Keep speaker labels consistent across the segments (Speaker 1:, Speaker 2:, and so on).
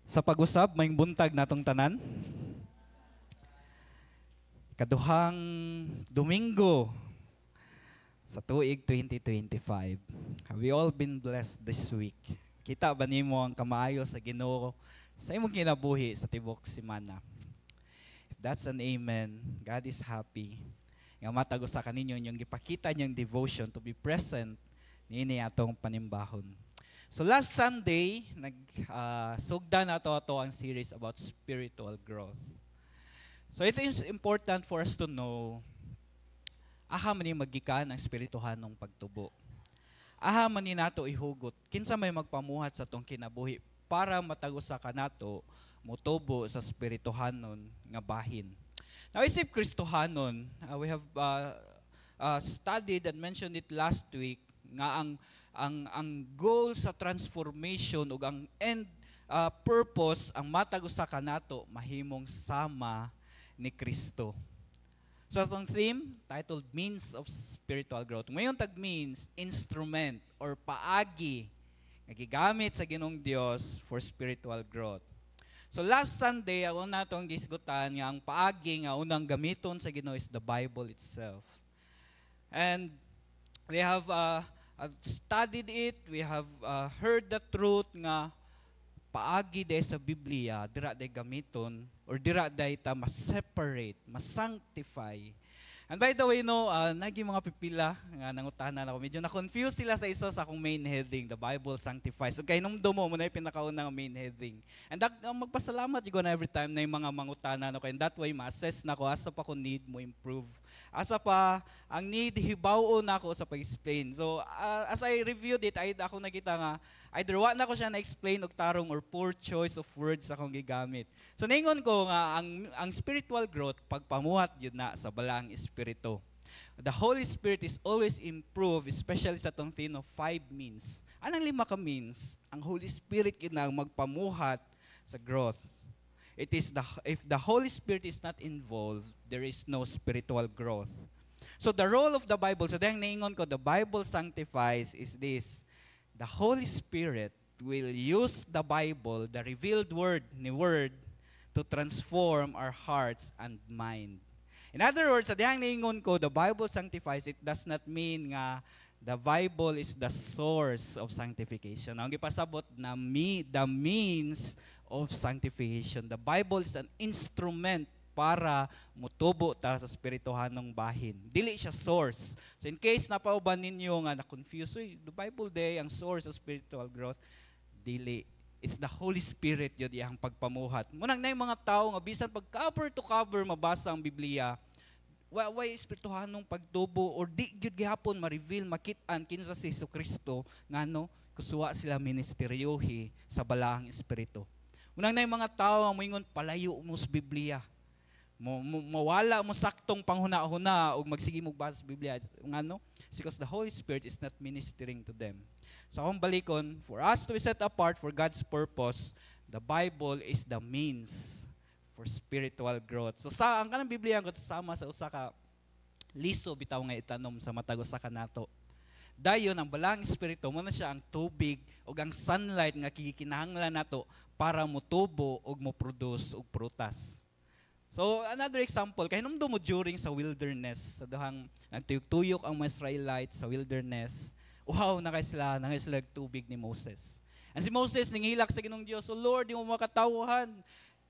Speaker 1: Sa pag-usab, may buntag natong tanan. Kaduhang Domingo sa tuig 2025. Have we all been blessed this week? Kita ba nimo ang kamaayo sa Ginoo sa imong kinabuhi sa tibok semana? If that's an amen, God is happy. Nga matag usa kaninyo yung gipakita niyang devotion to be present niini atong panimbahon. So last Sunday, sugda na to ang series about spiritual growth. So it is important for us to know, aha man ni magikan ang spirituhanong pagtubo. Aha man ni nato ihugot, kinsa may magpamuhat sa tong kinabuhi para matagusa ka nato motubo sa spirituhanon nga bahin. Now isip Kristohanon, we have studied and mentioned it last week nga ang goal sa transformation ug ang end purpose ang matagusa kanato mahimong sama ni Kristo. So ang theme titled Means of Spiritual Growth. Ngayon tag means instrument or paagi nga gigamit sa Ginoong Dios for spiritual growth. So last Sunday ako natong gisgutan nga ang paagi nga unang gamiton sa Ginoo is the Bible itself. And we have studied it, we have heard the truth nga paagi day sa Biblia, dira day gamiton, or dira day ta ma-separate, ma-sanctify. And by the way, naging mga pipila nga nangutanan ako, medyo na-confuse sila sa isa sa akong main heading, the Bible sanctifies. So kay nung dumo, muna yung pinakaunang main heading. And magpasalamat yung na every time na yung mga mangutanan ako, and that way ma-assess na ko, asa pa ko need mo improve. Asa pa, ang need, hibaw na ako sa pag-explain. So, as I reviewed it, ako nakita nga, either wa na ko siya na-explain og tarong or poor choice of words akong gigamit. So, naingon ko nga, ang spiritual growth, pagpamuhat yun na sa balang espiritu. The Holy Spirit is always improved, especially sa tong theme of 5 means. Anong 5 ka means? Ang Holy Spirit yun na magpamuhat sa growth. If the Holy Spirit is not involved, there is no spiritual growth. So the role of the Bible, so dahil naingon ko, the Bible sanctifies is this. The Holy Spirit will use the Bible, the revealed word, ni word, to transform our hearts and mind. In other words, sa dahil naingon ko, the Bible sanctifies, it does not mean nga the Bible is the source of sanctification. Ang ipasabot na the means of sanctification. The Bible is an instrument para mutubo ta sa spirituhanong bahin. Dili siya source. So in case napauban ninyo nga na-confuse, the Bible day ang source of spiritual growth, dili. It's the Holy Spirit yun iyang pagpamuhat. Munang na yung mga tao nga bisan pag cover to cover mabasa ang Biblia, way spirituhanong pagtubo or di gyud gihapon ma-reveal makit-an kinsa si Jesucristo ngano kusuwa sila ministeryohi sa balaang espiritu. Unang na yung mga tao ang moingon palayo mo sa Biblia. Mawala mo saktong panghuna-huna o magsige mo basa sa Biblia. Ngano? Because the Holy Spirit is not ministering to them. So akong balikon, for us to be set apart for God's purpose, the Bible is the means for spiritual growth. So ang kanang Biblia ko sama sa usa ka liso bitaw nga itanom sa matag usa ka nato. Dayon ang balang espiritu mo na siya ang tubig o ang sunlight nga kikinahanglan nato para motubo o mo-produce og prutas. So another example, kay hinumdo mo during sa wilderness, sa dahang nagtuyok-tuyok ang mga Israelites sa wilderness, wow, nakay sila tubig ni Moses. And si Moses ningilak sa Ginoong Dios, "So Lord, di mo makatawhan.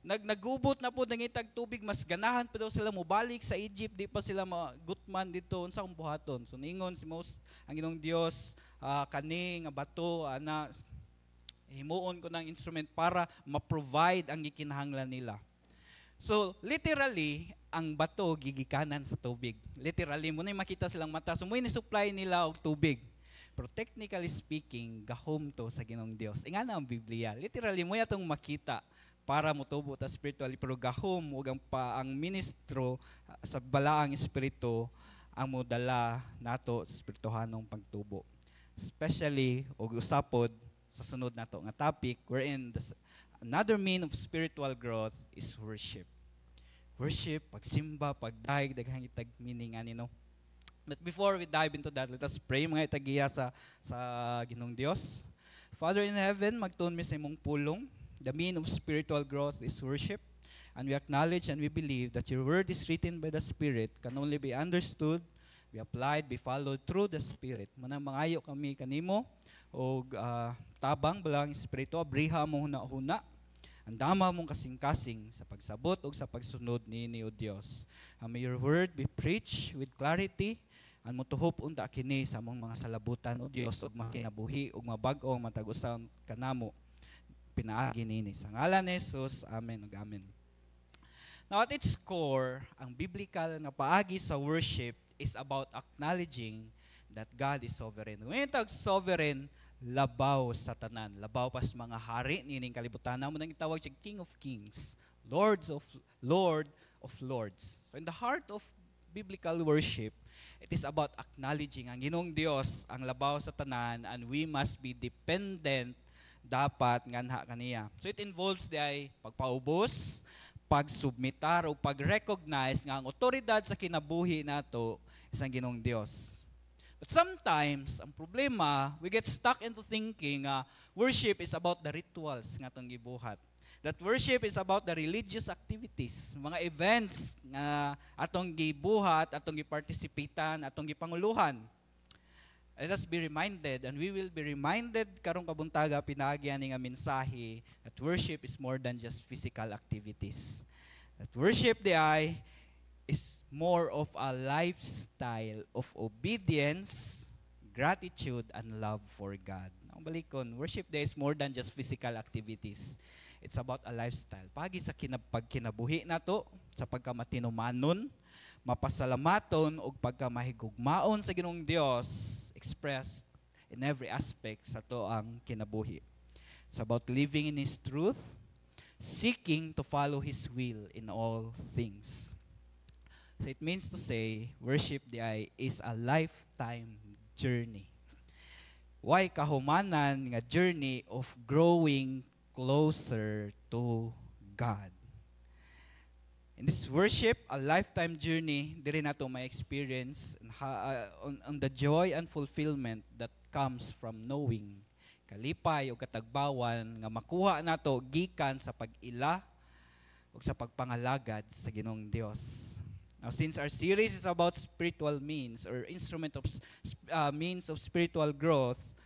Speaker 1: Nagubot na po nangitag tubig, mas ganahan pa daw sila mobalik sa Egypt, di pa sila magutman dito, unsa kung buhaton." So ningon si Moses, ang Ginoong Dios, kani nga bato ana himuon ko ng instrument para ma-provide ang gikinahanglan nila. So literally, ang bato gigikanan sa tubig. Literally, muna makita silang mata. So muna supply nila og tubig. Pero technically speaking, gahom to sa Ginoong Dios. Ingana ang Biblia. Literally, mo itong makita para motubo ta spiritually, pero gahom ug ang ministro sa balaang espiritu ang modala nato sa spirituhanong pagtubo. Especially og usapod sa sunod nato nga topic wherein another mean of spiritual growth is worship. Worship, pagsimba, pagdaig, daghang itag meaning ani no. But before we dive into that, let us pray mga itagiya sa Ginoong Dios. Father in heaven, magtuon mi sa imong pulong. The mean of spiritual growth is worship, and we acknowledge and we believe that your word is written by the Spirit, can only be understood, be applied, be followed through the Spirit. Manang mangayo kami kanimo, o tabang balang Espiritu, abriha mo huna-huna, andama mong kasing-kasing sa pagsabot o sa pagsunod ni O Dios. May your word be preached with clarity, and motuhop unta kini sa among mga salabutan o Dios ug makinabuhi ug mabag-o matag-usaon kanamo. Pinaagi nini sa ngalan ni Jesus. Amen ug amen. Now at its core, ang biblical nga paagi sa worship is about acknowledging that God is sovereign. When tag sovereign, labaw sa tanan, labaw pas mga hari nining kalibutan mo nang itawag siya King of Kings, Lord of Lords. So in the heart of biblical worship, it is about acknowledging ang Ginoong Dios ang labaw sa tanan, and we must be dependent dapat nganha kaniya. So it involves di pagpaubos, pagsubmitar o pag-recognize nga ang otoridad sa kinabuhi nato isang Ginoong Dios. But sometimes, ang problema, we get stuck into thinking worship is about the rituals nga itong gibuhat. That worship is about the religious activities, mga events nga atong gibuhat, atong gipartisipitan, atong gipanguluhan. Let us be reminded, and we will be reminded karong kabuntaga pinagyan nga mensahe that worship is more than just physical activities. That worship is more of a lifestyle of obedience, gratitude, and love for God. Ang balikon, worship is more than just physical activities. It's about a lifestyle. Pagi sa pagkinabuhi nato, sa pagkamatinumanon, mapasalamaton, o pagkamahigugmaon sa Ginoong Dios, expressed in every aspect sa to ang kinabuhi. It's about living in His truth, seeking to follow His will in all things. So it means to say, worship is a lifetime journey. Why kahumanan nga journey of growing closer to God. In this worship, a lifetime journey, diri nato may experience on the joy and fulfillment that comes from knowing, kalipay o katagbawan nga makuha nato gikan sa pag-ila o sa pagpangalagad sa Ginoong Dios. Now, since our series is about spiritual means or instrument of means of spiritual growth,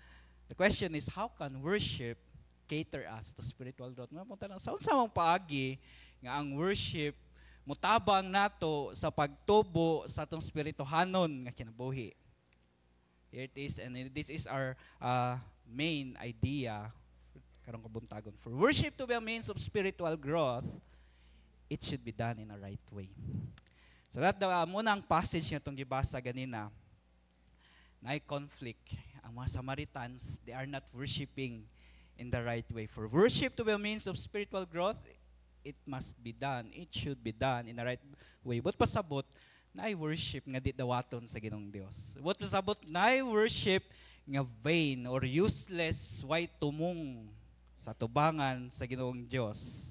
Speaker 1: the question is, how can worship cater us to spiritual growth? Sa unsamang paagi nga ang worship mutabang nato sa pagtubo sa atong spirituhanon nga kinabuhi. Here it is, and this is our main idea karong kabuntagon. For worship to be a means of spiritual growth, it should be done in a right way. So that muna ang passage nga itong gibasa ganina, na conflict. Ang mga Samaritans, they are not worshiping in the right way. For worship to be a means of spiritual growth, it must be done. It should be done in the right way. But pasabot, na worship nga di dawaton sa Ginoong Dios. But pasabot, na worship nga vain or useless, way tumong sa tubangan sa Ginoong Dios.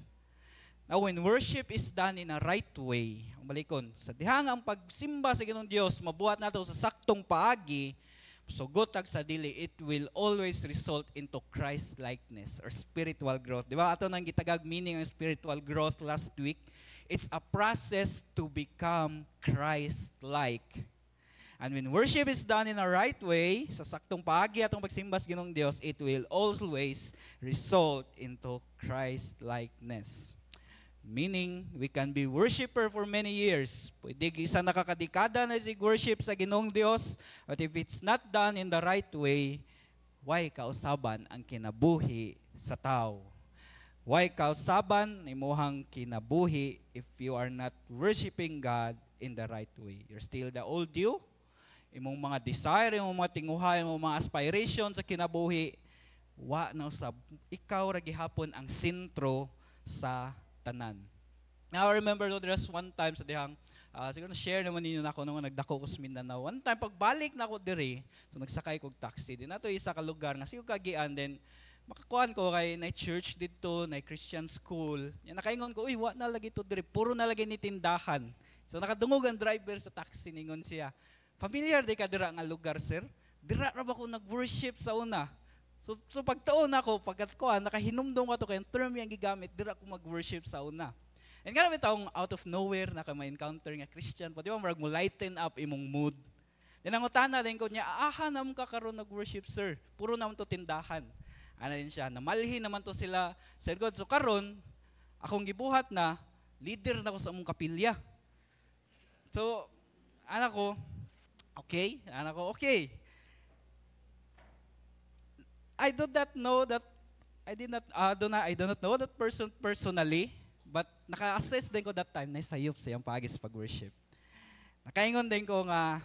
Speaker 1: Now, when worship is done in a right way, ang balikon, sa dihang ang pagsimba sa Ginoong Dios, mabuhat nato sa saktong paagi, sugotag sa dili, it will always result into Christ-likeness or spiritual growth. Di ba? Ato nang gitagag meaning ang spiritual growth last week. It's a process to become Christ-like. And when worship is done in a right way, sa saktong paagi atong pagsimba sa Ginoong Dios, it will always result into Christ-likeness. Meaning, we can be worshiper for many years. Pwede isa nakakadekada na worship sa Ginoong Dios, but if it's not done in the right way, why kausaban ang kinabuhi sa tao? Why kausaban imuhang kinabuhi if you are not worshiping God in the right way? You're still the old you. Imong mga desire, imong mga tinguhay, imong mga aspiration sa kinabuhi, wa na usab. Ikaw ra gihapon ang sentro sa tanan. Now, I remember there's one time sa dihang, siguro na-share naman ninyo na ako nung nagdako ko sa Mindanao. One time, pagbalik na ako diri, so nagsakay kong taxi. Din nato isa ka lugar nga sigo kagian, then makakuan ko kay na church dito, na Christian school. Yan nakaingon ko, uy, wa na lagi to diri, puro na lagi ni tindahan. So nakadungog ang driver sa taxi, ningon siya, familiar di ka dira nga lugar, sir? Dira ra ba ko nag-worship sa una? So pagtuon ako, pagkatkuan, nakahinumdom ko to kay term yang gigamit, dira ko mag-worship sa una. And karami taong out of nowhere na ka ma-encounter nga Christian, pati mo marag mo lighten up imong mood. Then ang utana din ko niya, nam ka karon nag-worship sir, puro naman to tindahan. Ano din siya, namalhi naman to sila sa God. So karon, akong gibuhat na, leader na ko sa among kapilya. So, anak ko, okay. I do not know that I do not know that person personally, but naka-assess din ko that time na sayop siyang pagis pag-worship. Nakaingon din ko nga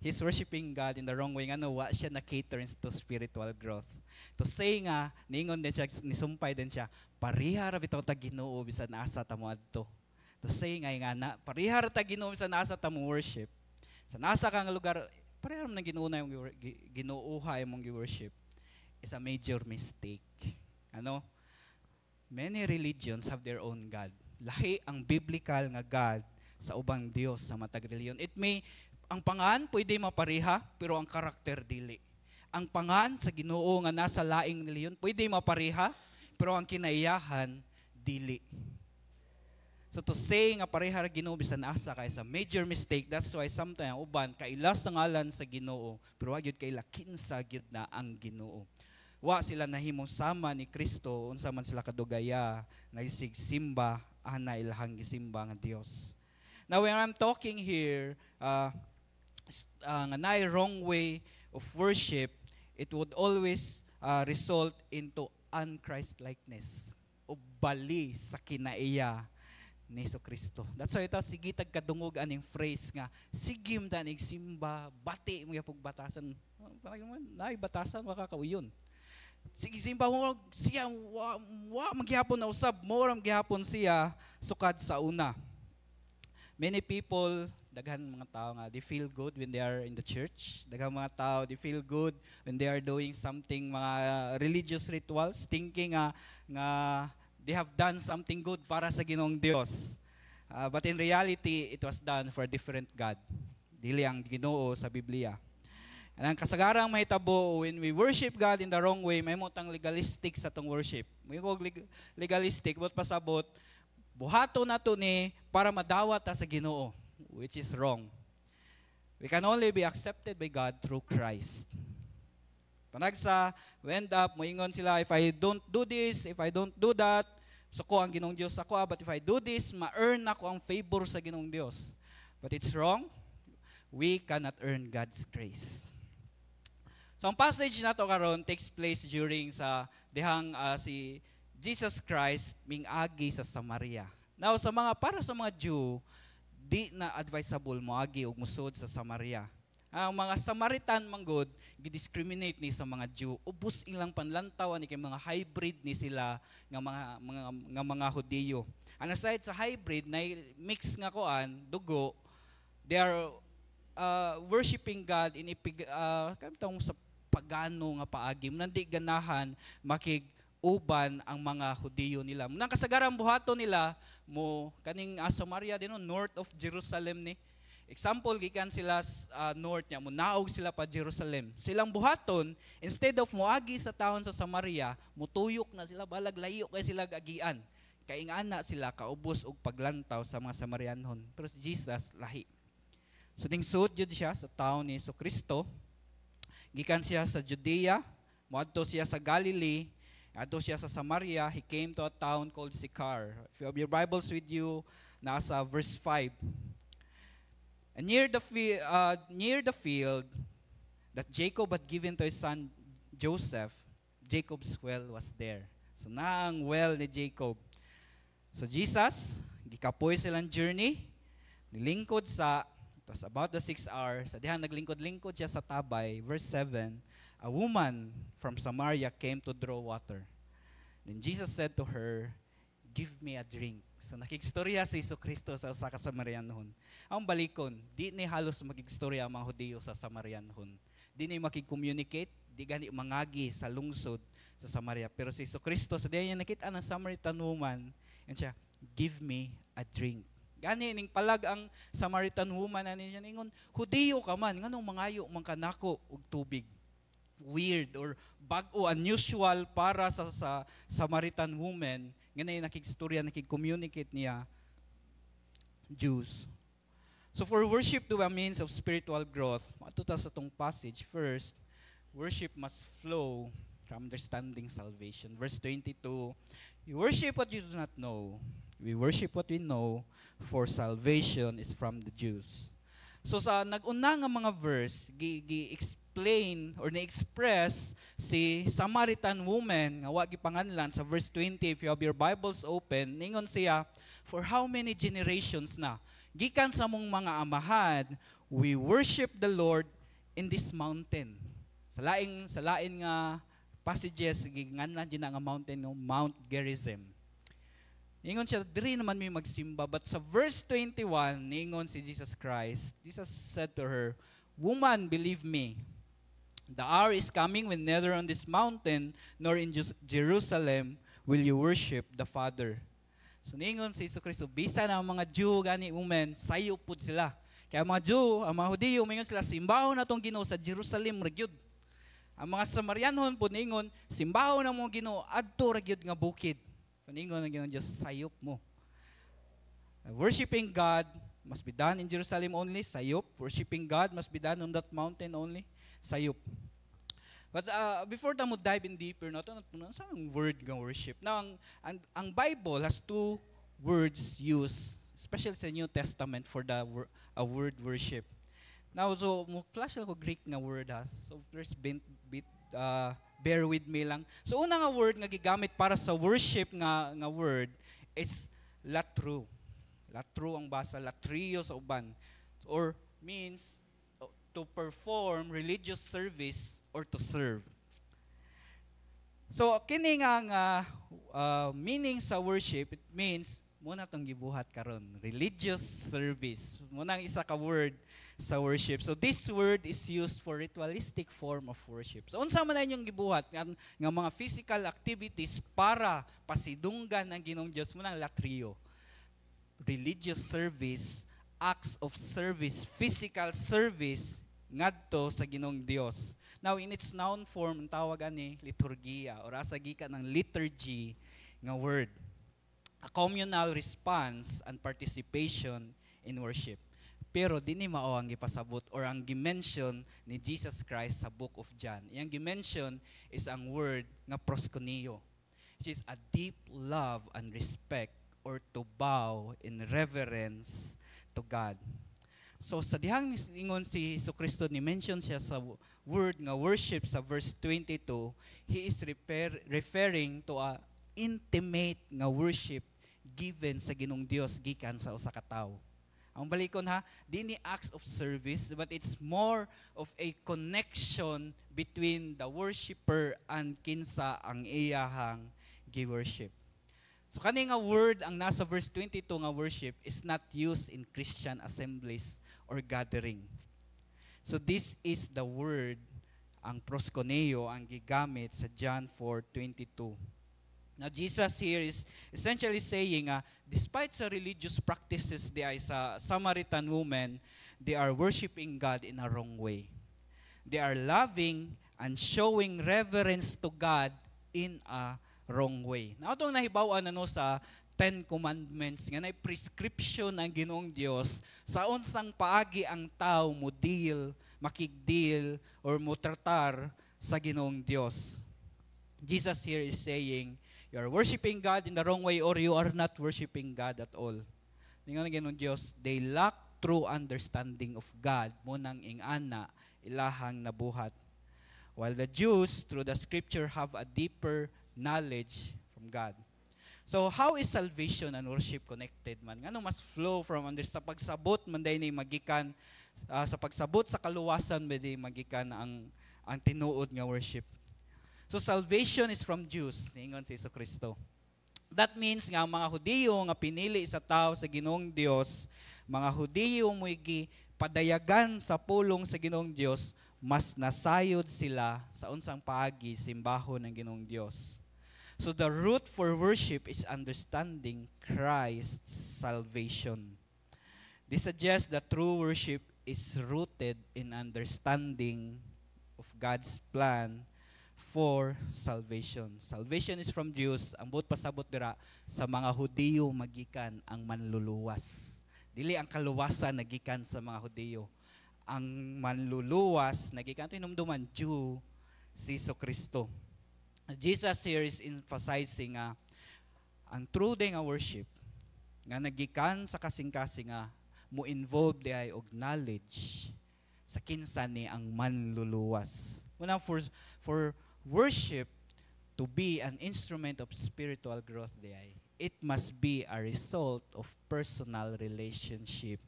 Speaker 1: he's worshiping God in the wrong way. Ano, wa siya na-cater to spiritual growth. To say nga, niingon din siya, nisumpay din siya, parihara bitaw ta Ginoo bisan asa ta mo adto. To say nga na, parihara ta Ginoo bisan asa ta mo worship. Sa nasa kang lugar, parihara man Ginoo na yung ginuuha imong gi-worship. Is a major mistake. Ano? Many religions have their own God. Lahi ang biblical nga God sa ubang Dios sa matag reliyon. Ang pangan pwede mapariha, pero ang karakter dili. Ang pangan sa Ginoo nga nasa laing reliyon pwede mapariha, pero ang kinaiyahan dili. So to say nga pareha Ginoo bisan asa kay sa major mistake. That's why sometimes ang uban kailas sa ngalan sa Ginoo, pero wa gyud kay kinsa gyud na ang Ginoo. Wa sila nahimong sama ni Kristo unsa man sila kadugaya naisigsimba ana ilahang gisimba nga Dios. Now when I'm talking here nga naay wrong way of worship, it would always result into un-Christ-likeness o bali sa kinaiya ni Kristo. That's why ito sigitag kadungog aning phrase nga sigim ta ning simba bati mo yapog batasan. Naay batasan makakauyon. Sige simba mo siya wa magyapon na usab mo ram gihapon siya sukad sa una. Many people, daghan mga tao nga they feel good when they are in the church. Daghan mga tao they feel good when they are doing something mga religious rituals, thinking nga they have done something good para sa Ginoong Dios. But in reality, it was done for a different God. Dili ang Ginoo sa Biblia. Ang kasagarang mahitabo, when we worship God in the wrong way, may mutang legalistic sa tong worship. May legalistic, but pasabot, buhato na to ni para madawat ta sa Ginoo, which is wrong. We can only be accepted by God through Christ. Panagsa, we end up, moingon sila, if I don't do this, if I don't do that, suko ang Ginoong Dios ako, but if I do this, ma-earn ako ang favor sa Ginoong Dios. But it's wrong. We cannot earn God's grace. So ang passage na to karon takes place during sa dihang si Jesus Christ mingagi sa Samaria. Now para sa mga Jew, di na advisable moagi og musod sa Samaria. Ang mga Samaritan manggod gidiscriminate ni sa mga Jew. Ubos ilang panlantaw ni kay mga hybrid ni sila nga mga Hudiyo. And aside sa hybrid na mix nga kuan dugo, they are worshiping God in sa pagano nga paagi. Nandi ganahan makig-uban ang mga Hudiyo nila. Nang kasagaran buhaton nila mo kaning Samaria din north of Jerusalem ni. Example gikan sila north niya mo naog sila pa Jerusalem. Silang buhaton instead of moagi sa taon sa Samaria, mutuyok na sila balag layo kay sila gagian. Kay ingana sila kaubos og paglantaw sa mga Samarianhon. Pero si Jesus lahi. So ding sud jud siya sa taon ni Kristo. Gikan siya sa Judea, moadto siya sa Galilee, adto siya sa Samaria. He came to a town called Sychar. If you have your Bibles with you, nasa verse 5. And near the field that Jacob had given to his son Joseph, Jacob's well was there. So naang well ni Jacob. So Jesus, gikapoy silang journey, nilingkod it was about the 6 hours. Sa dihan naglingkod-lingkod siya sa tabay. Verse 7, a woman from Samaria came to draw water. Then Jesus said to her, give me a drink. So nakigstorya si Kristo sa usa ka Samarianhon. Ang balikon, di ni halos magigstorya ang mga Hudiyo sa Samarianhon. Di ni makig-communicate, di gani mangagi sa lungsod sa Samaria. Pero si Kristo sa diyan nakita ng Samaritan woman, and siya, give me a drink. Gani ning palag ang Samaritan woman ani siya ningon, Hudiyo ka man, nganong mangayo man kanako og tubig. weird or bag-o, unusual para sa Samaritan woman, nga na nakikistorya, nakik-communicate niya, Jews. So for worship to be a means of spiritual growth, matuta sa itong passage, first, worship must flow from understanding salvation. Verse 22, you worship what you do not know. We worship what we know, for salvation is from the Jews. So sa nag-una nga mga verse, gi-explain or na-express si Samaritan woman nga wa gipanganlan sa verse 20, if you have your Bibles open, ningon siya, for how many generations na gikan sa mong mga amahan, we worship the Lord in this mountain. Sa lain nga passages ginganlan din nga mountain no, Mount Gerizim. Ningon siya, diri naman may magsimba. But sa verse 21, ningon si Jesus Christ, Jesus said to her, woman, believe me, the hour is coming when neither on this mountain nor in Jerusalem will you worship the Father. So ningon si Jesus Kristo, bisa na ang mga Jew gani woman, sayo pud sila. Kaya mga Jew, ang mga Hudiyo, mingon sila, simbaho na itong Ginoo sa Jerusalem, ragyod. Ang mga Samarianhon po ningon, simbaho na mga Ginoo, adto ragyod nga bukid. Ningon na Ginoo, just sayop mo. Worshipping God must be done in Jerusalem only, sayop. Worshipping God must be done on that mountain only, sayop. But before tayo dive in deeper, saan ang word ng worship? Now, ang Bible has two words used, especially sa New Testament, for the word worship. Now, so, flash ako Greek nga word ha. So, first, bear with me lang. So, una nga word nga gigamit para sa worship nga word is latru. Latru ang basa, latrio sa uban. Or means to perform religious service or to serve. So, kini nga meaning sa worship, it means, muna itong gibuhat karon, religious service. Muna ang isa ka word sa worship. So this word is used for ritualistic form of worship. So unsa man inyong gibuhat nga mga physical activities para pasidunggan ang Ginoong Dios mo nang latrio. Religious service, acts of service, physical service ngadto sa Ginoong Dios. Now in its noun form, ang tawag ani liturgia or asa gikan ng liturgy nga word. A communal response and participation in worship. Pero dini mao ang gipasabot or ang gimension ni Jesus Christ sa Book of John. Iyang gimension is ang word nga proskuneo, which is a deep love and respect or to bow in reverence to God. So sa dihang ingon si Jesucristo ni mention siya sa word nga worship sa verse 22, he is referring to a intimate nga worship given sa Ginoong Dios gikan sa usa ka tawo. Ang balikon ha, di ni acts of service, but it's more of a connection between the worshiper and kinsa ang iyahang gi-worship. So kani nga word ang nasa verse 22 nga worship is not used in Christian assemblies or gathering. So this is the word, ang proskuneo, ang gigamit sa John 4:22. Now, Jesus here is essentially saying, despite sa religious practices di ay sa Samaritan woman, they are worshiping God in a wrong way. They are loving and showing reverence to God in a wrong way. Now, itong nahibawan na sa Ten Commandments, nga na prescription ng Ginoong Dios sa unsang paagi ang tao mo deal, makigdeal, or mo tratar sa Ginoong Dios. Jesus here is saying, you are worshiping God in the wrong way or you are not worshiping God at all. Ningon nga ng Diyos, they lack true understanding of God, munang ingana, ilahang nabuhat. While the Jews, through the scripture, have a deeper knowledge from God. So, how is salvation and worship connected man? Ngano mas flow from sa pagsabot, manday ni magikan, sa pagsabot sa kaluwasan, manday magikan ang tinuod nga worship. So salvation is from Jews, ningon si Jesucristo. That means nga mga Hudiyo nga pinili sa tao sa Ginoong Dios, mga Hudiyo mo padayagan sa pulong sa Ginoong Dios, mas nasayod sila sa unsang paagi simbahon ng Ginoong Dios. So the root for worship is understanding Christ's salvation. This suggests that true worship is rooted in understanding of of God's plan for salvation. Salvation is from Jews. Ang buot pasabot dira sa mga Hudiyo magikan ang manluluwas. Dili ang kaluwasan nagikan sa mga Hudiyo. Ang manluluwas nagikan to hinumduman Jew si Kristo. Jesus here is emphasizing ang true day nga worship nga nagikan sa kasing-kasing mo involve diay og knowledge sa kinsa ni ang manluluwas. Una for worship to be an instrument of spiritual growth diay, it must be a result of personal relationship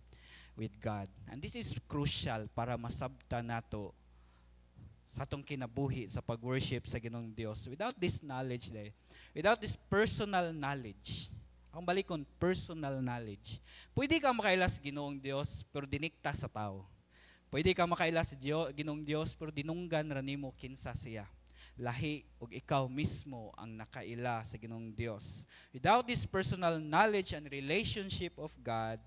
Speaker 1: with God. And this is crucial para masabta nato sa atong kinabuhi sa pag-worship sa Ginoong Dios. Without this knowledge without this personal knowledge, ang balikon personal knowledge, pwede ka makaila sa Ginoong Dios pero dinikta sa tao. Pwede ka makaila sa Ginoong Dios pero dinunggan ra nimo kinsa siya. Lahi ug ikaw mismo ang nakaila sa Ginoong Dios. Without this personal knowledge and relationship of God,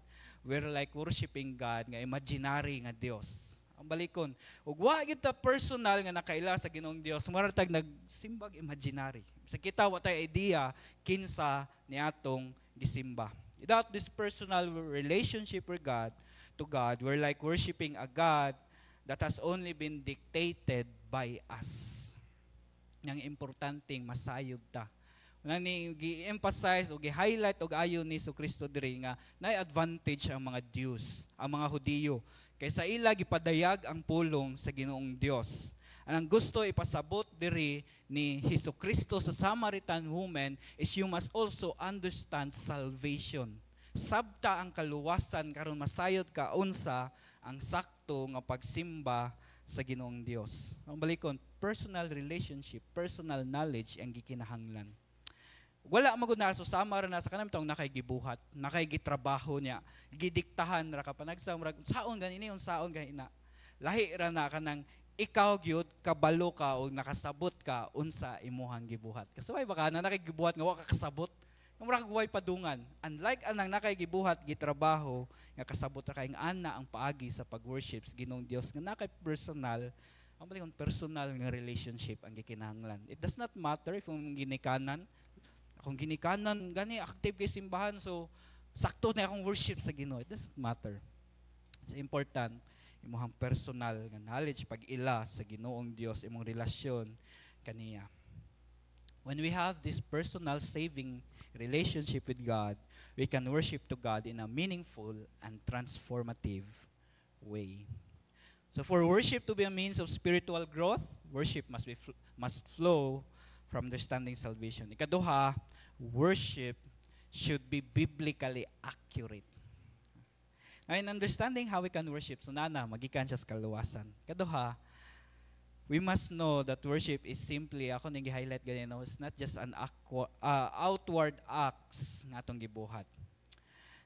Speaker 1: we're like worshiping God nga imaginary nga Dios. Ang balikon, ug wa gyud ta personal nga nakaila sa Ginoong Dios, maratag nagsimbag imaginary. Sa kita wa tay idea kinsa niatong gisimba. Without this personal relationship with God, to God, we're like worshiping a God that has only been dictated by us. Yang importanteng masayod ta. Nang gi-emphasize o gi-highlight og ayon ni Kristo diri nga nay advantage ang mga Jews, ang mga Hudiyo kaysa ila gipadayag ang pulong sa Ginoong Dios. Ang gusto ipasabot diri ni Kristo sa Samaritan woman is you must also understand salvation. Sabta ang kaluwasan karon masayod ka unsa ang sakto nga pagsimba sa Ginoong Dios. Ang balikon, personal relationship, personal knowledge ang gikinahanglan. Wala magud na susama ra na sa kanang tawong nakaygibuhat, nakaygitrabaho niya, gidiktahan ra ka panagsam ra saon ganini unsaon ganina. Lahi ra na kanang ikaw gyud kabalo ka o nakasabot ka unsa imuhang gibuhat. Kasabay baka na nakaygibuhat nga wa ka kasabot. Mura kag way padungan. Unlike anang nakaygibuhat gitrabaho nga kasabot ra kay ana ang paagi sa pag-worship sa Ginoong Dios nga nakay personal, ang balikon personal nga relationship ang gikinahanglan. It does not matter if kung ginikanan gani active kay simbahan so sakto na akong worship sa Ginoo. It doesn't matter. It's important imong personal nga knowledge pag-ila sa Ginoong Dios, imong relasyon kaniya. When we have this personal saving relationship with God, we can worship to God in a meaningful and transformative way. So for worship to be a means of spiritual growth, worship must flow from understanding salvation. Ikaduha, worship should be biblically accurate. Now, in understanding how we can worship, so magikan siya sa kaluwasan. Ikaduha, we must know that worship is simply, ako nang gi-highlight ganyan, it's not just an outward acts nga atong gibuhat.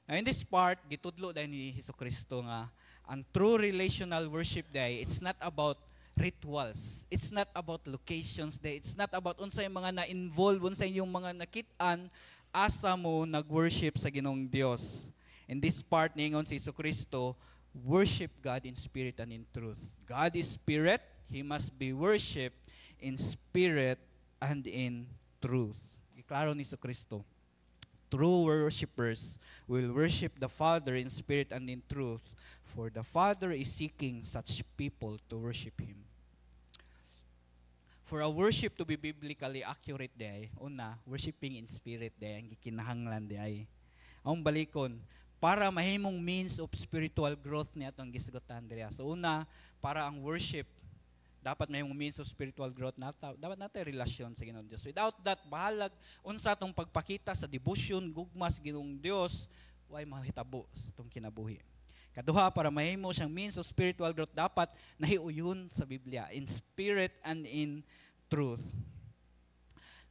Speaker 1: Now in this part, gitudlo dahil ni Kristo nga, ang true relational worship day, it's not about rituals. It's not about locations day. It's not about unsay mga na-involve, unsay yung mga nakitaan, asa mo nag-worship sa Ginoong Dios. In this part, ningon si Kristo, worship God in spirit and in truth. God is spirit. He must be worshipped in spirit and in truth. Iklaro ni Kristo. True worshipers will worship the Father in spirit and in truth, for the Father is seeking such people to worship Him. For a worship to be biblically accurate day, una, worshiping in spirit day, ang gikinahanglan day. Ang balikon, para mahimong means of spiritual growth niya itong gisgutan diya. So una, para ang worship dapat may means of spiritual growth dapat natin relasyon sa Ginoong Dios. Without that, bahalag unsa tong pagpakita sa devotion, gugma sa Ginoong Dios, way mahitabo sa tong kinabuhi. Kaduha, para mahimo siyang means of spiritual growth, dapat nahiuyon sa Biblia, in spirit and in truth.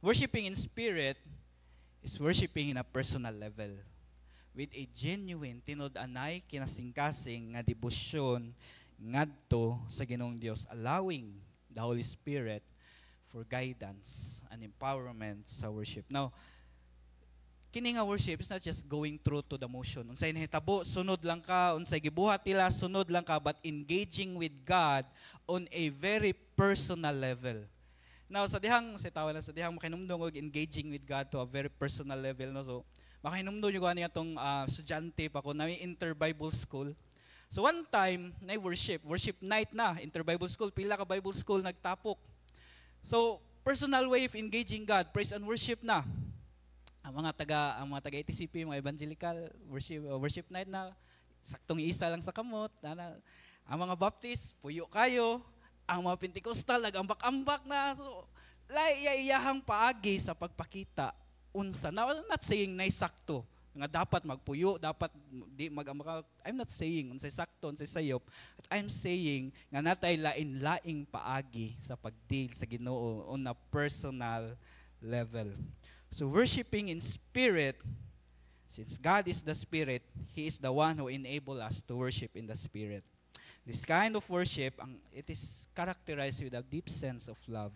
Speaker 1: Worshiping in spirit is worshiping in a personal level, with a genuine, tinod-anay, kinasing-kasing nga debosyon ngadto sa Ginoong Dios, allowing the Holy Spirit for guidance and empowerment sa worship. Now, kini nga worship is not just going through to the motion. Unsay nahitabo, sunod lang ka. Unsay gibuhat nila, sunod lang ka. But engaging with God on a very personal level. Now, sa dihang makinumdong og engaging with God to a very personal level. No? So, makinumdong yung niya itong estudyante pa ko na may inter-Bible school. So, one time, na worship night na, inter-Bible school, pila ka Bible school nagtapok. So, personal way of engaging God, praise and worship na. Ang mga taga ATCP, mga evangelical worship night na saktong isa lang sa kamot. Ang mga Baptist, puyo kayo. Ang mga Pentecostal, nag-ambak-ambak na. So, iyahang paagi sa pagpakita unsa. Now, I'm not saying na sakto nga dapat magpuyo, dapat di mag-ambak. I'm not saying unsay sakto, unsay sayop. I'm saying nga natay lain-laing paagi sa pagdeal sa Ginoo on a personal level. So worshiping in spirit, since God is the Spirit, He is the one who enable us to worship in the Spirit. This kind of worship, it is characterized with a deep sense of love.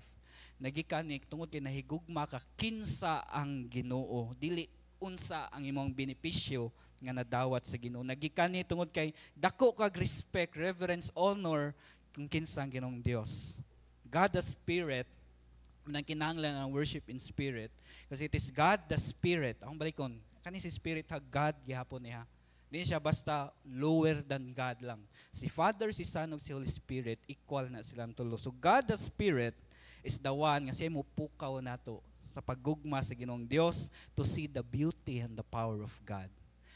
Speaker 1: Nagikanik tungod kay nahigugma ka kinsa ang Ginoo, dili unsa ang imong benepisyo nga nadawat sa Ginoo. Nagikani tungod kay dako kag respect, reverence, honor kung kinsa ang Ginoong Dios. God the Spirit, nang kinahanglan ang worship in spirit, kasi it is God the Spirit. Akong balikon, kani si Spirit ha, God gihapon niya. Hindi siya basta lower than God lang. Si Father, si Son, ug si Holy Spirit, equal na silang tulo. So God the Spirit is the one nga siya mo pukaw nato sa paggugma sa Ginoong Dios to see the beauty and the power of God.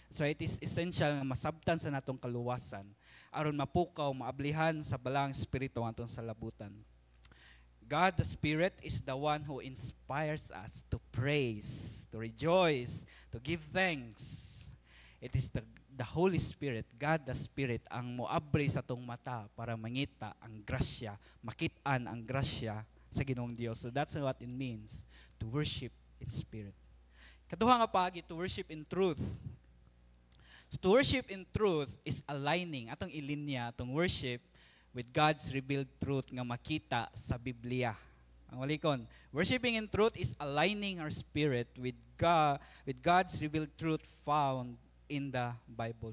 Speaker 1: So it is essential nga masabtan sa natong kaluwasan aron mapukaw, maablihan sa balang espiritu atong salabutan. God the Spirit is the one who inspires us to praise, to rejoice, to give thanks. It is the Holy Spirit, God the Spirit, ang moabri sa tong mata para mangita ang grasya, makit-an ang grasya sa Ginoong Dios. So that's what it means to worship in spirit. Kaduha nga paagi, to worship in truth. So to worship in truth is aligning, atong ilinya, atong worship with God's revealed truth nga makita sa Biblia. Ang walikon, worshiping in truth is aligning our spirit with God's revealed truth found in the Bible.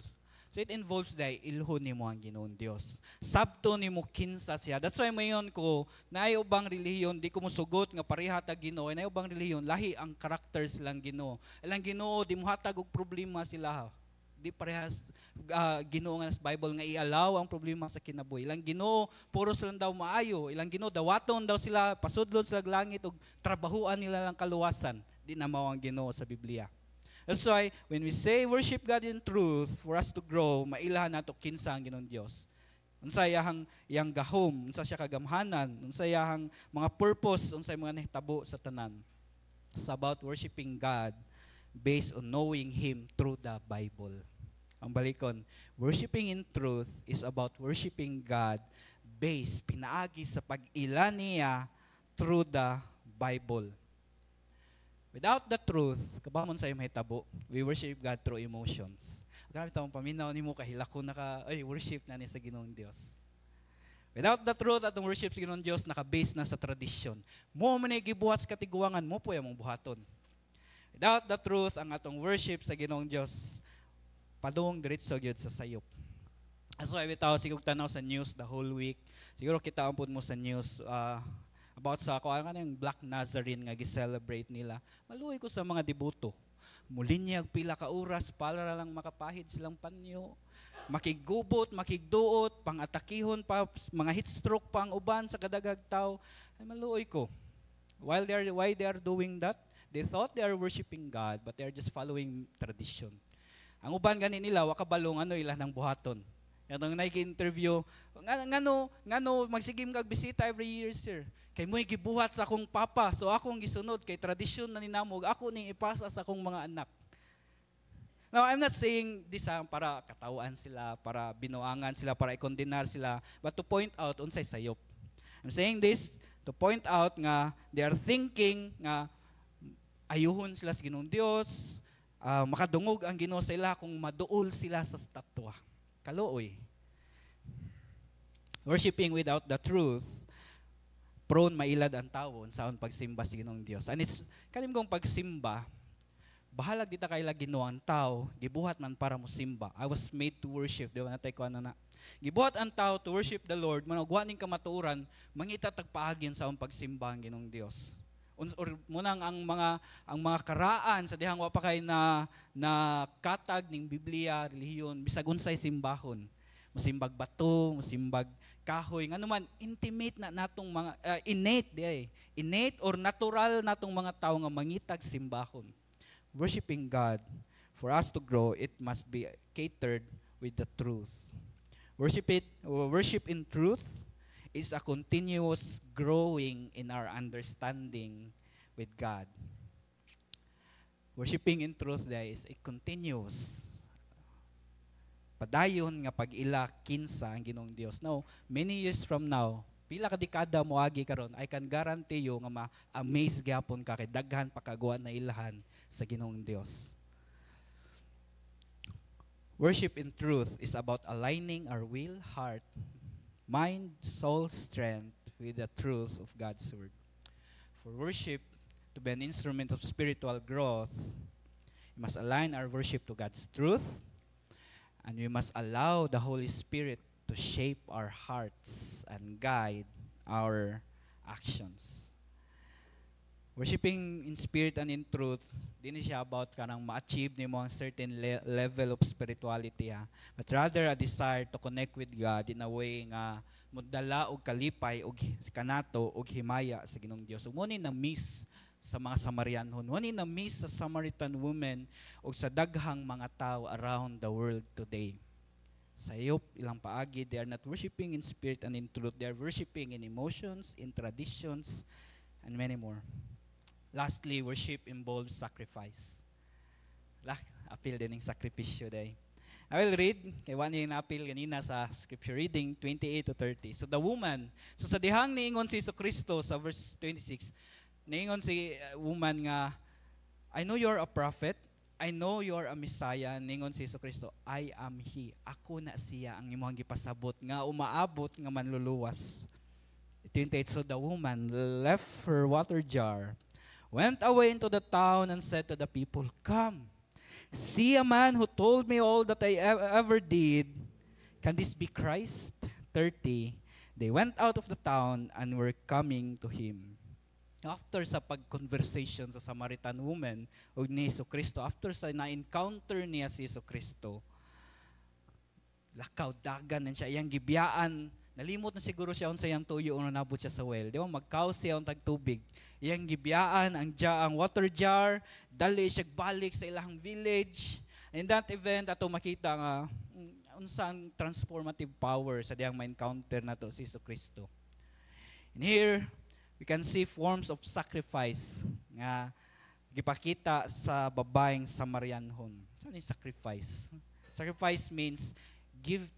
Speaker 1: So it involves dahil ilhon nimo ang Ginoong Dios. Sabto nimo kinsa siya. That's why mayon ko, naay ubang relihiyon, di ko musugot nga pareha ta Ginoo. Naay ubang relihiyon, lahi ang characters lang Ginoo. Ilang Ginoo, di mo hatag og problema sila. Di parehas Ginoo nga sa Bible nga i-allow ang problema sa kinabuhi. Ilang Ginoo puro sila daw maayo, ilang Ginoo dawaton daw sila, pasudlon sa langit ug trabahuan nila lang kaluwasan. Di na mao ang Ginoo sa Biblia. That's why when we say worship God in truth, for us to grow, mailahan nato kinsa ang Ginoong Dios. Unsa yang gahom, unsa siya kagamhanan, unsa yang mga purpose, unsa mga nahitabo sa tanan. It's about worshiping God based on knowing Him through the Bible. Ang balikon, worshiping in truth is about worshiping God based, pinaagi sa pag-ila niya through the Bible. Without the truth, kabamon sa imong hitabo, we worship God through emotions. Gamit ang paminaw nimo kahilako na ka, worship na ni sa Ginoong Dios. Without the truth atong worship sa Ginoong Dios naka-base na sa tradisyon. Mo man ay gibuhat sa katiguangan mo po imong buhaton. Without the truth ang atong worship sa Ginoong Dios padung diretso gyud sa sayop. As why bitaw sigug tanaw sa news the whole week. Siguro kita ampun mo sa news about sa kanang Black Nazarene nga gi-celebrate nila. Maluoy ko sa mga deboto. Mulinyag pila ka oras para lang makapahid silang panyo. Makigubot, makigduot, pangatakihon pa, mga heat stroke pa ang uban sa kadagag tao. Ay maluoy ko. Why they are doing that? They thought they are worshiping God, but they are just following tradition. Ang uban gani nila wakabalong ilang nang buhaton. Atong nag-interview, ngano magsigim kag bisita every year, sir. Kay mo'y gibuhat sa akong papa, so akong gisunod kay tradisyon na ninamog, ako ning ipasa sa akong mga anak. Now, I'm not saying this para katawaan sila, para binuangan sila, para ikondenar sila, but to point out unsay sayop. I'm saying this to point out nga they are thinking nga ayuhon sila sa Ginoong Dios, makadungog ang Ginoo sa ila kung maduol sila sa statwa. Kaluoy. Worshiping without the truth, prone mailad ang tao sa pagsimba sa Ginoong Dios. And it's kalim kong pagsimba bahalag dita kay Ginoo ang tao, gibuhat man para mo simba. I was made to worship, di ba natay ko na. Gibuhat ang tao to worship the Lord, manugwa ning kamatuoran, mangita tagpaagyon sa akong pagsimba ang Ginoong Dios. Or munang ang mga karaan sa dihang wa pa kay na katag ning Biblia, relihiyon, bisag unsay simbahon. Musimbag bato, musimbag kahoy, ngano man intimate na natong mga innate or natural natong mga tao nga mangitag simbahon. Worshiping God, for us to grow, it must be catered with the truth. Worship in truth is a continuous growing in our understanding with God. Worshiping in truth is a continuous padayon nga pag-ila kinsa ang Ginoong Dios. Now, many years from now, pila ka dekada moagi karon, I can guarantee you nga ma-amaze gyapon ka kay daghan pakagawa na ilahan sa Ginoong Dios. Worship in truth is about aligning our will, heart, mind, soul, strength with the truth of God's Word. For worship to be an instrument of spiritual growth, we must align our worship to God's truth, and we must allow the Holy Spirit to shape our hearts and guide our actions. Worshiping in spirit and in truth, di ni siya about kanang ma-achieve ni mo ang certain level of spirituality, but rather a desire to connect with God in a way nga mudala og kalipay og kanato og himaya sa Ginoong Dios. Ug na miss sa mga Samarianhon, na miss sa Samaritan woman og sa daghang mga tao around the world today. Sa iyop ilang paagi, they are not worshiping in spirit and in truth. They are worshiping in emotions, in traditions, and many more. Lastly, worship involves sacrifice. Appeal din ng sakripisyo day. I will read, kay wani yung appeal ganina sa scripture reading 28 to 30. So the woman, so sa dihang niingon si Kristo sa verse 26, niingon si woman nga, I know you're a prophet, I know you're a Messiah. Niingon si Kristo, I am He. Ako na siya ang imong gipasabot nga umaabot nga manluluwas. 28, so the woman left her water jar, went away into the town and said to the people, come, see a man who told me all that I ever did. Can this be Christ? 30, they went out of the town and were coming to him. After sa pag-conversation sa Samaritan woman o ni Kristo, after sa na-encounter niya si Kristo, lakaw, dagan siya, iyang gibiyaan, nalimot na siguro siya sa iyang tuyo o nabot siya sa well. Di ba, magkaw siya ang tagtubig. Iyang gibiyaan, ang water jar, dali siya balik sa ilang village. In that event, ato makita nga, unsang transformative power sa diyang ma-encounter na to si Kristo. And here, we can see forms of sacrifice nga gipakita sa babaeng Samarianhon. Ano yung sacrifice? Sacrifice means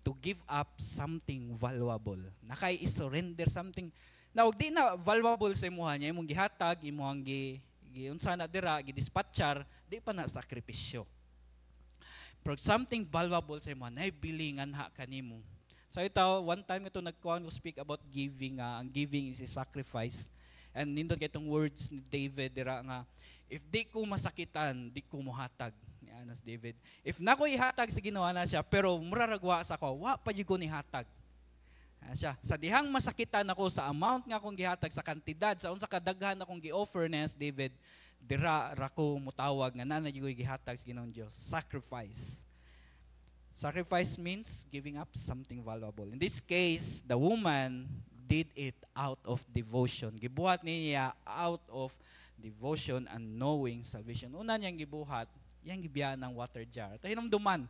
Speaker 1: to give up something valuable. Nakai-surrender something. Now, di na valuable sa imuha niya, imong gihatag, imong unsa na dira, gidispatchar, di pa na sakripisyo. Pero something valuable sa imuha, naibilingan ha kanimo. So ito, one time ito nagkuhan ko speak about giving. Ang giving is a sacrifice. And nindot itong words ni David, dira nga, if di ko masakitan, di ko muhatag. Yan as David. If na ko ihatag, sige ginawa na siya, pero muraragwa sa ko, wa pa di ko ni hatag. Siya, sa dihang masakitan ako sa amount nga akong gihatag, sa kantidad, sa unsa kadaghan akong gi-offer na as David, dira rako mutawag nga nanay ko gihatag sa Ginoong Dios. Sacrifice. Sacrifice means giving up something valuable. In this case, the woman did it out of devotion. Gibuhat niya out of devotion and knowing salvation. Una niyang gibuhat, yang gibiyaan ng water jar. Ito hinumduman.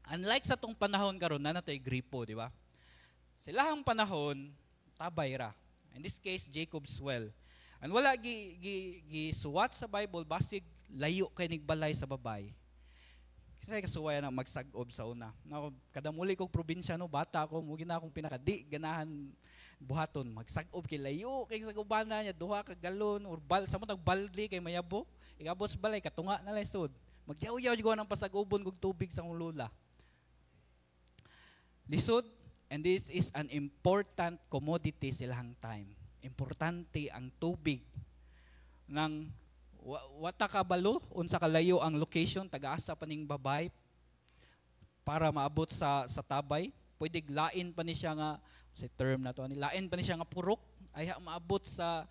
Speaker 1: Unlike sa tong panahon karon na natoy gripo, di ba? Sa ilahang panahon, tabay ra. In this case, Jacob's well. And wala gisuwat sa Bible, basig layo kay nigbalay sa babay. Kasi kasuwaya na magsag-ob sa una. Kada muli kong probinsya, no, bata ako, mugin na akong pinakadi, ganahan buhaton. Magsag-ob kay layo, kay sagubana niya, duha ka galon, or sa mo baldi kay mayabo. Ikabot sa balay, katunga na laysod. Magyaw-yaw ko ng pasag-ubon kong tubig sa kong lula. Lisod, and this is an important commodity silahang time. Importante ang tubig ng Wata kabalo unsa kalayo ang location taga-asa pa ning babay para maabot sa tabay. Pwede lain pa ni siya nga sa term na to ani lain pa ni siya nga purok ay maabot sa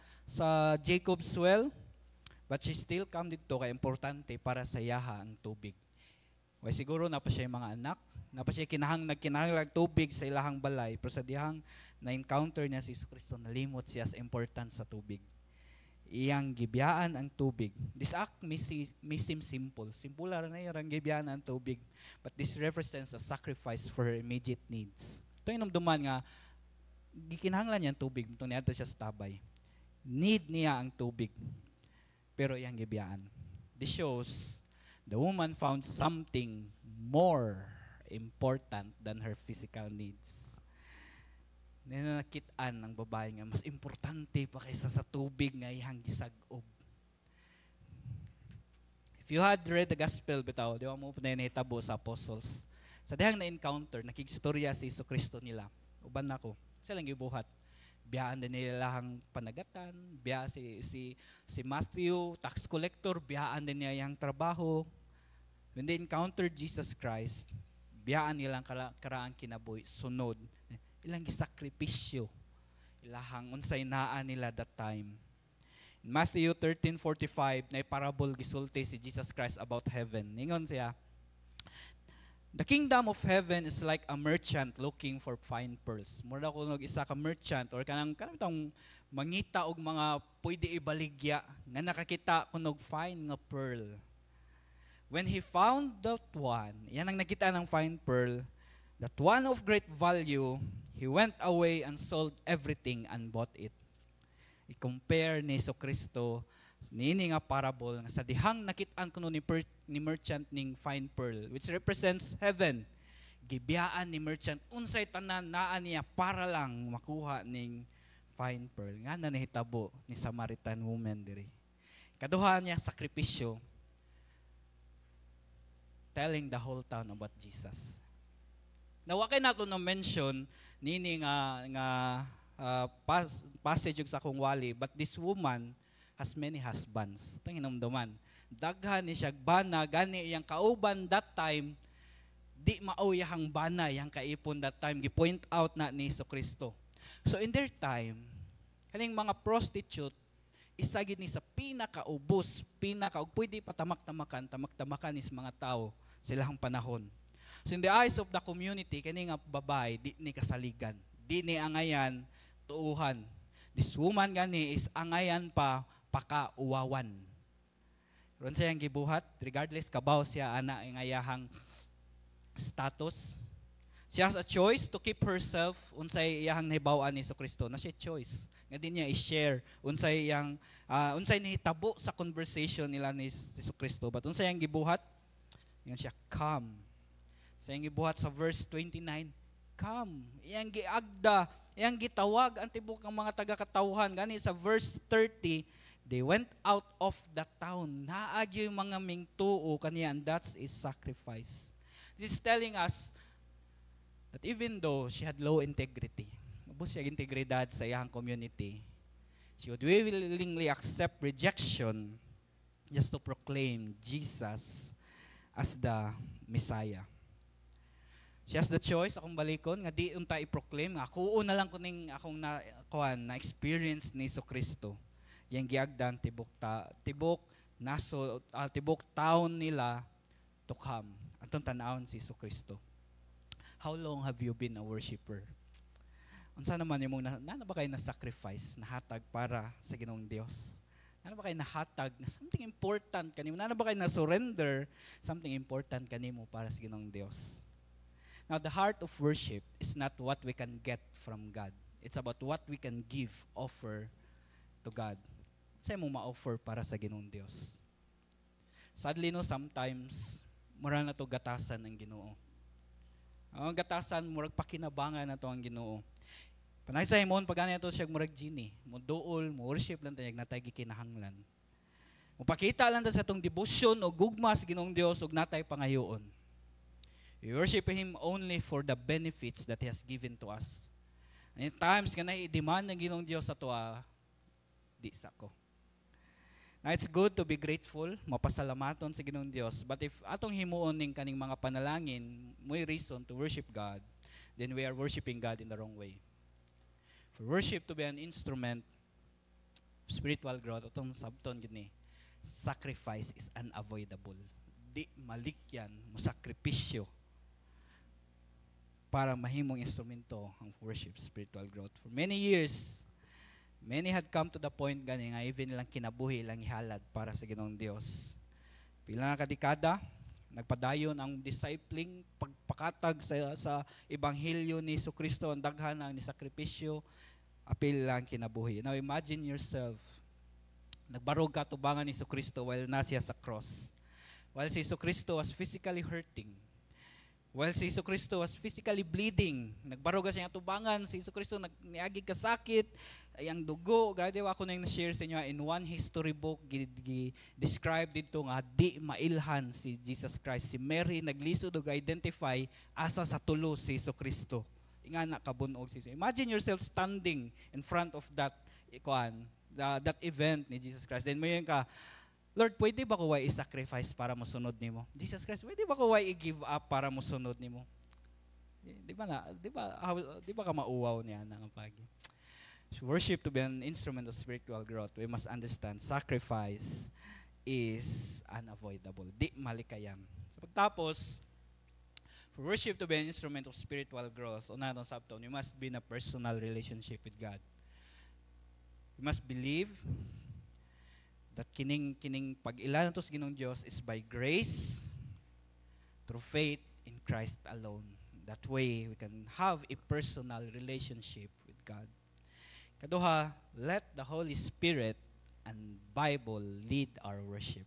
Speaker 1: Jacob's well, but she still come dito kay importante para sa yaha ang tubig. Way siguro na pa siya yung mga anak, na pa siya nagkinahanglan tubig sa ilahang balay, pero sa dihang na-encounter niya si Kristo, nalimot siya sa importance sa tubig. Iyang gibiyaan ang tubig. This act may seem simple. Simple na yung gibiyaan ang tubig. But this represents a sacrifice for her immediate needs. Ito yung namduman nga, gikinahanglan niya ang tubig. Ito niya siya sa tabay. Need niya ang tubig. Pero iyang gibiyaan. This shows the woman found something more important than her physical needs. Nananakitaan ng babae nga mas importante pa kaysa sa tubig nga ihang gisag-ob. If you had read the gospel bitaw, di ba mo na nahitabo sa apostles, sa dihang na-encounter, nakigstorya si Kristo nila. Uban nako, sila lang gibuhat. Biyaan din nila ang panagatan, biya si Matthew, tax collector, biyaan din niya yung trabaho. When they encountered Jesus Christ, biyaan nilang karaang kinabuhi, sunod. Ilang gisakripisyo, ilahang unsay naa nila that time. In Matthew 13:45, na parable gisulti si Jesus Christ about heaven. Ningon siya, the kingdom of heaven is like a merchant looking for fine pearls. Mura ko isa ka merchant or kanang itong mangita og mga pwede ibaligya nga nakakita kunog fine nga pearl. When he found that one, yan ang nakita ng fine pearl, that one of great value, he went away and sold everything and bought it. I-compare ni Kristo nini nga parable nga sa dihang nakitaan kuno ni merchant ning fine pearl, which represents heaven. Gibiyaan ni merchant unsay tanan naa niya para lang makuha ning fine pearl. Nga na nahitabo ni Samaritan woman diri. Kaduha niya sakripisyo, telling the whole town about Jesus. Nawa kay nato na mention nini nga passage sa akong wali, but this woman has many husbands. Ito hinumduman. Daghan ni siya bana, gani iyang kauban that time, di mauyahang bana yang kaipon that time. Gi-point out na ni Kristo. So in their time, kaning mga prostitute, isagid ni sa pinakaubos, pwede tamak-tamakan is mga tao silang panahon. So in the eyes of the community, kani nga babae, di ni kasaligan. Di ni angayan, tuuhan. This woman gani is angayan pa, pakauwawan. Ron siyang gibuhat, regardless kabaw siya ana ang ayahang status. She has a choice to keep herself unsay iyahang nahibaw-an ni Kristo. Na siya choice. Nga din niya i-share unsay iyang unsay nihitabo sa conversation nila ni Kristo. But unsay iyang gibuhat? Yan siya, come. Sa iyang gibuhat sa verse 29, come. Iyang giagda, iyang gitawag ang tibok ng mga taga-katawhan. Gani sa verse 30, they went out of the town. Naagyo yung mga mingtuo kaniya, and that's a sacrifice. This is telling us that even though she had low integrity, ubos siya integridad sa iyang community, she would willingly accept rejection just to proclaim Jesus as the Messiah. She has the choice, akong balikon, nga di unta i-proclaim, nga ako na lang kuning akong na experience ni Kristo. Yang giagdan tibok town nila to come. Atong tanawon si Kristo. How long have you been a worshipper? Unsa naman yung na ba kayo na sacrifice, nahatag para sa Ginoong Dios? Na ba kayo nahatag na something important kanimo? Na ba kayo na surrender something important kanimo para sa Ginoong Dios? Now, the heart of worship is not what we can get from God. It's about what we can give, offer to God. Sa'yo mo ma-offer para sa Ginoong Dios. Sadly, no, sometimes, mura na to gatasan ng Ginoo. Ang gatasan, murag pakinabangan na to ang Ginoo. Panay sa himon, pag ganyan to siya murag gini. Mo duol, mo worship lang tayo, natay gikinahanglan. Mupakita lang ta sa itong devotion o gugma sa Ginoong Dios o natay pangayoon. We worship Him only for the benefits that He has given to us. And in times nga na i-demand ng Ginoong Diyos sa tuwa, di sa ko. Now, it's good to be grateful, mapasalamaton sa Ginoong Dios. But if atong himuon ning kaning mga panalangin, may reason to worship God, then we are worshiping God in the wrong way. For worship to be an instrument of spiritual growth, atong sabton gini, sacrifice is unavoidable. Di malikyan mo sakripisyo para mahimong instrumento ang worship, spiritual growth. For many years, many had come to the point gani nga even lang kinabuhi lang ihalad para sa Ginoong Dios. Pila na kadekada, nagpadayon ang discipling pagpakatag sa ebanghelyo ni Jesucristo, ang daghan ang nisakripisyo, apil lang kinabuhi. Now imagine yourself, nagbarog ka tubangan ni Jesucristo while nasiya sa cross. While si Jesucristo was physically hurting, while si Jesucristo was physically bleeding, nagbarog siya tubangan, si Jesucristo niagig ka sakit, ay ang dugo, gadi ako na yung na-share sa inyo, in one history book, describe dito nga, di mailhan si Jesus Christ. Si Mary naglisod og identify asa sa tulo si Jesucristo. Inga na kabunog si Jesus. Imagine yourself standing in front of that that event ni Jesus Christ. Then mo yun ka, Lord, pwede ba ko i-sacrifice para mo sunod nimo? Jesus Christ, pwede ba ko i-give up para mo sunod nimo? Di ba ka mauwaw niya nang pagi? Worship to be an instrument of spiritual growth, we must understand sacrifice is unavoidable. Di malikayam. So pagtapos, for worship to be an instrument of spiritual growth, una itong sabton, you must be in a personal relationship with God. You must believe that kining pag-ilan to sa Ginoong Diyos is by grace, through faith in Christ alone. That way, we can have a personal relationship with God. Kaduha, let the Holy Spirit and Bible lead our worship.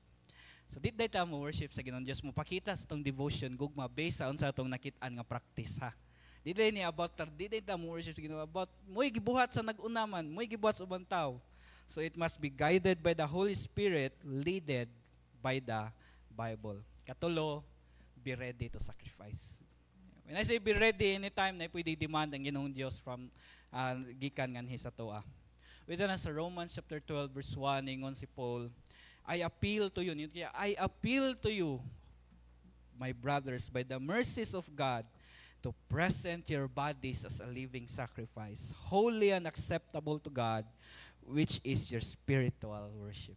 Speaker 1: So, di tayo mo worship sa Ginoong Diyos, mo pakita sa itong devotion, gugma, based sa unsa itong nakitaan nga practice, ha? Di tayo ni about, di tayo mo worship sa Ginoong, about, mo'y gibuhat sa nagunaman, mo'y gibuhat sa ubang tao. So, it must be guided by the Holy Spirit, leaded by the Bible. Katulo, be ready to sacrifice. When I say be ready, anytime na pwede demand ang Ginoong Diyos from gikan nganhi sa toa. Within sa Romans chapter 12 verse 1 ingon si Paul, I appeal to you, my brothers, by the mercies of God, to present your bodies as a living sacrifice, holy and acceptable to God, which is your spiritual worship.